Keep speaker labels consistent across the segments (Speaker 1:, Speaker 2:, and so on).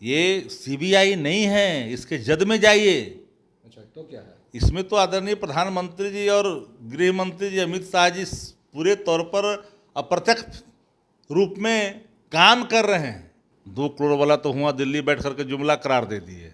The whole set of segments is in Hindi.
Speaker 1: ये सीबीआई नहीं है, इसके जद में जाइए।
Speaker 2: अच्छा, तो क्या है?
Speaker 1: इसमें तो आदरणीय प्रधानमंत्री जी और गृह मंत्री जी अमित शाह जी पूरे तौर पर अप्रत्यक्ष रूप में काम कर रहे हैं। 2 करोड़ वाला तो हुआ दिल्ली बैठ करके जुमला करार दे दिए।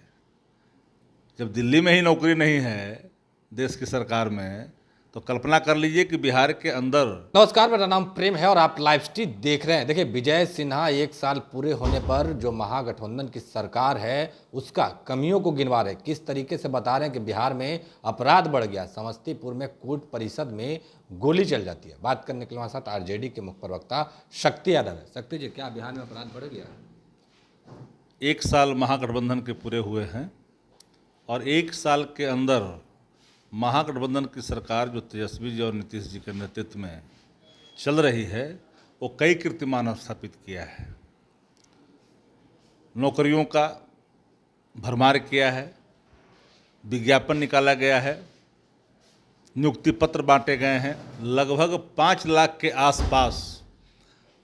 Speaker 1: जब दिल्ली में ही नौकरी नहीं है देश की सरकार में, तो कल्पना कर लीजिए कि बिहार के अंदर।
Speaker 2: नमस्कार, मेरा नाम प्रेम है और आप लाइव स्ट्रीम देख रहे हैं। देखिए, विजय सिन्हा 1 साल पूरे होने पर जो महागठबंधन की सरकार है उसका कमियों को गिनवा रहे, किस तरीके से बता रहे हैं कि बिहार में अपराध बढ़ गया। समस्तीपुर में कोर्ट परिषद में गोली चल जाती है। बात करने के लिए हमारे साथ आरजेडी के मुख्य प्रवक्ता शक्ति यादव है। शक्ति जी, क्या बिहार में अपराध बढ़ गया?
Speaker 1: 1 साल महागठबंधन के पूरे हुए हैं और 1 साल के अंदर महागठबंधन की सरकार जो तेजस्वी जी और नीतीश जी के नेतृत्व में चल रही है वो कई कीर्तिमान स्थापित किया है। नौकरियों का भरमार किया है, विज्ञापन निकाला गया है, नियुक्ति पत्र बांटे गए हैं। लगभग 5 लाख के आसपास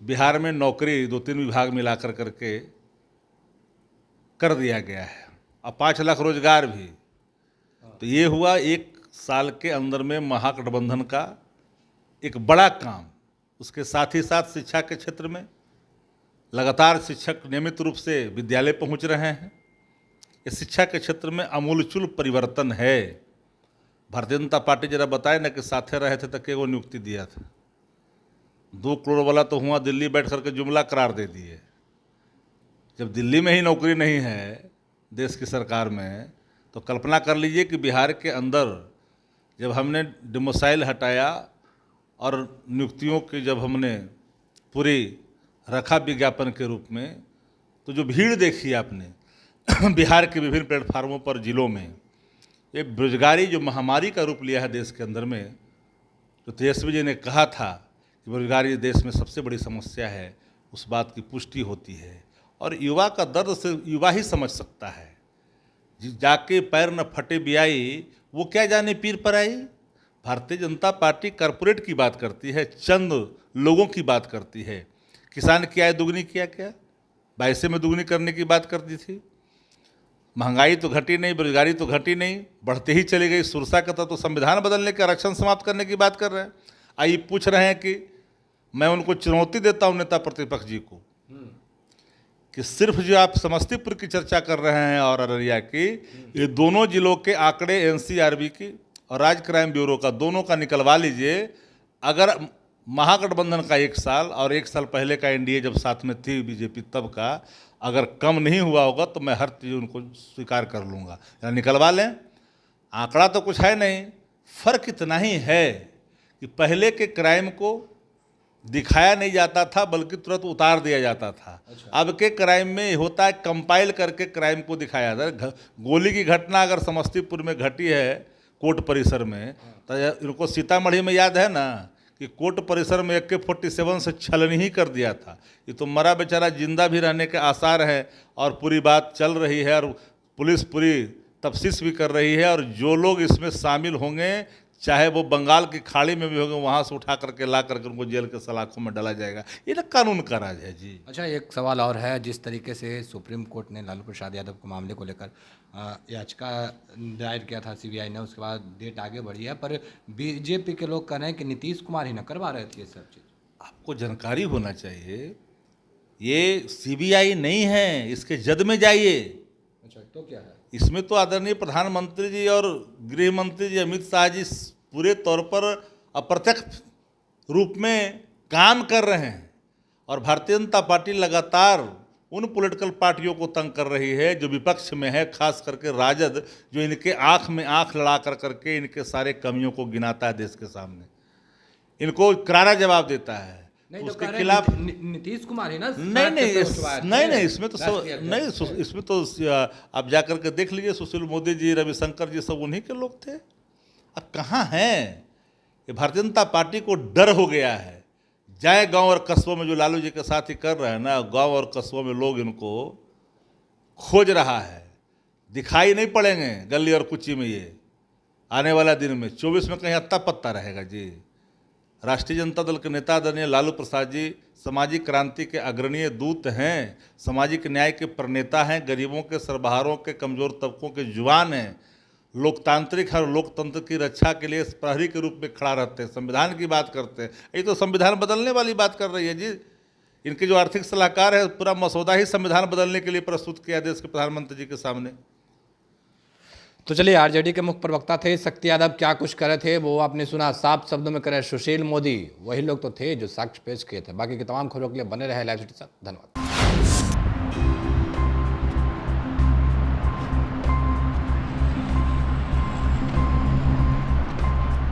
Speaker 1: बिहार में नौकरी 2-3 विभाग मिलाकर करके कर दिया गया है और 5 लाख रोजगार भी। तो ये हुआ 1 साल के अंदर में महागठबंधन का एक बड़ा काम। उसके साथ ही साथ शिक्षा के क्षेत्र में लगातार शिक्षक नियमित रूप से विद्यालय पहुंच रहे हैं। इस शिक्षा के क्षेत्र में आमूलचूल परिवर्तन है। भारतीय जनता पार्टी जरा बताए ना कि साथे रहे थे तो के वो नियुक्ति दिया था। 2 करोड़ वाला तो हुआ दिल्ली बैठ करके जुमला करार दे दिए। जब दिल्ली में ही नौकरी नहीं है देश की सरकार में, तो कल्पना कर लीजिए कि बिहार के अंदर जब हमने डोमिसाइल हटाया और नियुक्तियों की जब हमने पूरी रखा विज्ञापन के रूप में, तो जो भीड़ देखी आपने बिहार के विभिन्न प्लेटफार्मों पर जिलों में, ये बेरोजगारी जो महामारी का रूप लिया है देश के अंदर में, जो तेजस्वी जी ने कहा था कि बेरोजगारी देश में सबसे बड़ी समस्या है, उस बात की पुष्टि होती है। और युवा का दर्द से युवा ही समझ सकता है। जाके पैर न फटे बियाई, वो क्या जाने पीर पर आई। भारतीय जनता पार्टी कॉरपोरेट की बात करती है, चंद लोगों की बात करती है। किसान की आय दुगनी किया क्या? 22 में दुगनी करने की बात करती थी। महंगाई तो घटी नहीं, बेरोजगारी तो घटी नहीं, बढ़ते ही चली गई। सुरसा का तो संविधान बदलने के, आरक्षण समाप्त करने की बात कर रहे हैं। आइए पूछ रहे हैं कि मैं उनको चुनौती देता हूँ नेता प्रतिपक्ष जी को कि सिर्फ जो आप समस्तीपुर की चर्चा कर रहे हैं और अररिया की, ये दोनों जिलों के आंकड़े एनसीआरबी की और राज्य क्राइम ब्यूरो का, दोनों का निकलवा लीजिए। अगर महागठबंधन का 1 साल और 1 साल पहले का एनडीए जब साथ में थी बीजेपी तब का, अगर कम नहीं हुआ होगा तो मैं हर चीज़ उनको स्वीकार कर लूँगा। निकलवा लें, आंकड़ा तो कुछ है नहीं। फ़र्क इतना ही है कि पहले के क्राइम को दिखाया नहीं जाता था बल्कि तुरंत उतार दिया जाता था। अच्छा। अब के क्राइम में होता है कंपाइल करके क्राइम को दिखाया जाता है। गोली की घटना अगर समस्तीपुर में घटी है कोर्ट परिसर में, तो इनको सीतामढ़ी में याद है ना कि कोर्ट परिसर में AK-47 से छलनी ही कर दिया था। ये तो मरा बेचारा जिंदा भी रहने के आसार हैं और पूरी बात चल रही है और पुलिस पूरी तफ्तीश भी कर रही है। और जो लोग इसमें शामिल होंगे, चाहे वो बंगाल की खाड़ी में भी होंगे, वहाँ से उठा करके ला करके उनको जेल के सलाखों में डाला जाएगा। ये ना कानून का राज है जी।
Speaker 2: अच्छा, एक सवाल और है। जिस तरीके से सुप्रीम कोर्ट ने लालू प्रसाद यादव के मामले को लेकर याचिका दायर किया था सीबीआई ने, उसके बाद डेट आगे बढ़ी है, पर बीजेपी के लोग कह रहे हैं कि नीतीश कुमार ही ना करवा रहे थे ये सब चीज़।
Speaker 1: आपको जानकारी होना चाहिए, ये सीबीआई नहीं है, इसके जद में जाइए।
Speaker 2: अच्छा, तो क्या है? इसमें
Speaker 1: तो आदरणीय प्रधानमंत्री जी और गृह मंत्री जी अमित शाह जी पूरे तौर पर अप्रत्यक्ष रूप में काम कर रहे हैं और भारतीय जनता पार्टी लगातार उन पॉलिटिकल पार्टियों को तंग कर रही है जो विपक्ष में है, खास करके राजद, जो इनके आंख में आंख लड़ा कर करके इनके सारे कमियों को गिनाता है देश के सामने, इनको करारा जवाब देता है।
Speaker 2: तो उसके खिलाफ नीतीश कुमार ही ना?
Speaker 1: नहीं, इसमें तो आप जाकर के देख लीजिए, सुशील मोदी जी, रविशंकर जी, सब उन्हीं के लोग थे। अब कहाँ हैं? ये भारतीय जनता पार्टी को डर हो गया है। जाए गांव और कस्बों में, जो लालू जी के साथ ही कर रहे हैं ना, गांव और कस्बों में लोग इनको खोज रहा है। दिखाई नहीं पड़ेंगे गली और कुची में। ये आने वाला दिन में 24 में कहीं अत्ता पत्ता रहेगा जी। राष्ट्रीय जनता दल के नेता आदरणीय लालू प्रसाद जी सामाजिक क्रांति के अग्रणीय दूत हैं, सामाजिक न्याय के प्रणेता हैं, गरीबों के, सर्वहारों के, कमजोर तबकों के जुबान हैं, लोकतांत्रिक है और लोकतंत्र की रक्षा के लिए प्रहरी के रूप में खड़ा रहते हैं, संविधान की बात करते हैं। ये तो संविधान बदलने वाली बात कर रही है जी। इनके जो आर्थिक सलाहकार है, पूरा मसौदा ही संविधान बदलने के लिए प्रस्तुत किया देश के प्रधानमंत्री जी के सामने।
Speaker 2: तो चलिए, आरजेडी के मुख्य प्रवक्ता थे शक्ति यादव, क्या कुछ करे थे वो आपने सुना। साफ शब्दों में करे सुशील मोदी वही लोग तो थे जो साक्ष्य पेश किए थे। बाकी की तमाम खबरों के लिए बने रहे लाइव सिटी। धन्यवाद।